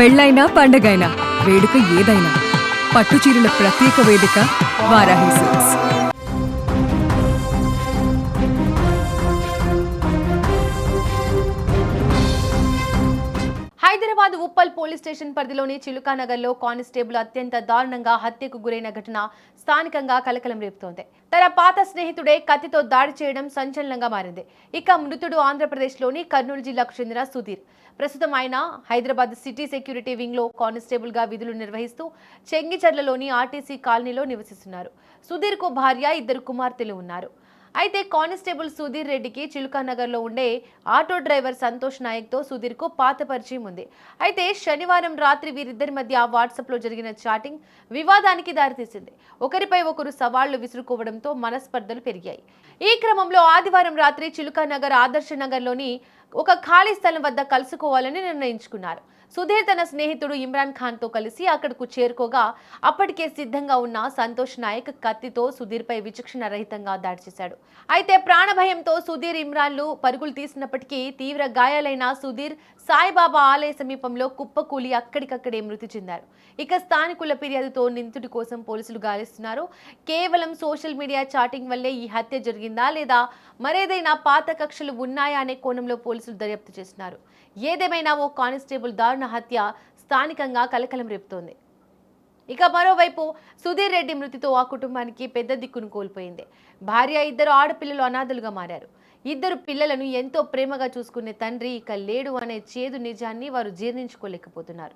పెళ్ళైనా పండగైనా వేడుక ఏదైనా పట్టుచీరల ప్రత్యేక వేదిక Varahi silks. Hyderabad Uppal police station పరిధిలోని చిలుకానగర్లో కానిస్టేబుల్ అత్యంత దారుణంగా హత్యకు గురైన ఘటన స్థానికంగా కలకలం రేపుతోంది. తన పాత స్నేహితుడే కత్తితో దాడి చేయడం సంచలనంగా మారింది. ఇక మృతుడు ఆంధ్రప్రదేశ్లోని కర్నూలు జిల్లాకు చెందిన సుధీర్. ప్రస్తుతం ఆయన హైదరాబాద్ సిటీ సెక్యూరిటీ వింగ్లో కానిస్టేబుల్ గా విధులు నిర్వహిస్తూ చెంగిచెర్లలోని ఆర్టీసీ కాలనీలో నివసిస్తున్నారు. సుధీర్కు భార్య, 2 కుమార్తెలు ఉన్నారు. అయితే కానిస్టేబుల్ సుధీర్ రెడ్డికి చిలుకానగర్లో ఉండే ఆటో డ్రైవర్ సంతోష్ నాయక్తో సుధీర్కు పాత పరిచయం ఉంది. అయితే శనివారం రాత్రి వీరిద్దరి మధ్య వాట్సాప్లో జరిగిన చాటింగ్ వివాదానికి దారితీసింది. ఒకరిపై ఒకరు సవాళ్లు విసురుకోవడంతో మనస్పర్ధలు పెరిగాయి. ఈ క్రమంలో ఆదివారం రాత్రి చిలుకానగర్ ఆదర్శ నగర్లోని ఒక ఖాళీ స్థలం వద్ద కలుసుకోవాలని నిర్ణయించుకున్నారు. సుధీర్ తన స్నేహితుడు ఇమ్రాన్ ఖాన్తో కలిసి అక్కడకు చేరుకోగా అప్పటికే సిద్ధంగా ఉన్న సంతోష్ నాయక్ కత్తితో సుధీర్పై విచక్షణ రహితంగా దాడి చేశాడు. అయితే ప్రాణభయంతో సుధీర్, ఇమ్రాన్లు పరుగులు తీసినప్పటికీ తీవ్ర గాయాలైన సుధీర్ సాయిబాబా ఆలయ సమీపంలో కుప్పకూలి అక్కడికక్కడే మృతి చెందారు. ఇక స్థానికుల ఫిర్యాదుతో నిందితుడి కోసం పోలీసులు గాలిస్తున్నారు. కేవలం సోషల్ మీడియా చాటింగ్ వల్లే ఈ హత్య జరిగిందా లేదా మరేదైనా పాత కక్షలు ఉన్నాయా అనే కోణంలో పోలీసులు దర్యాప్తు చేస్తున్నారు. ఏదేమైనా ఓ కానిస్టేబుల్ దారుణ హత్య స్థానికంగా కలకలం రేపుతోంది. ఇక మరోవైపు సుధీర్ రెడ్డి మృతితో ఆ కుటుంబానికి పెద్ద దిక్కును కోల్పోయింది. భార్య, 2 ఆడపిల్లలు అనాథలుగా మారారు. 2 పిల్లలను ఎంతో ప్రేమగా చూసుకునే తండ్రి ఇక లేడు అనే చేదు నిజాన్ని వారు జీర్ణించుకోలేకపోతున్నారు.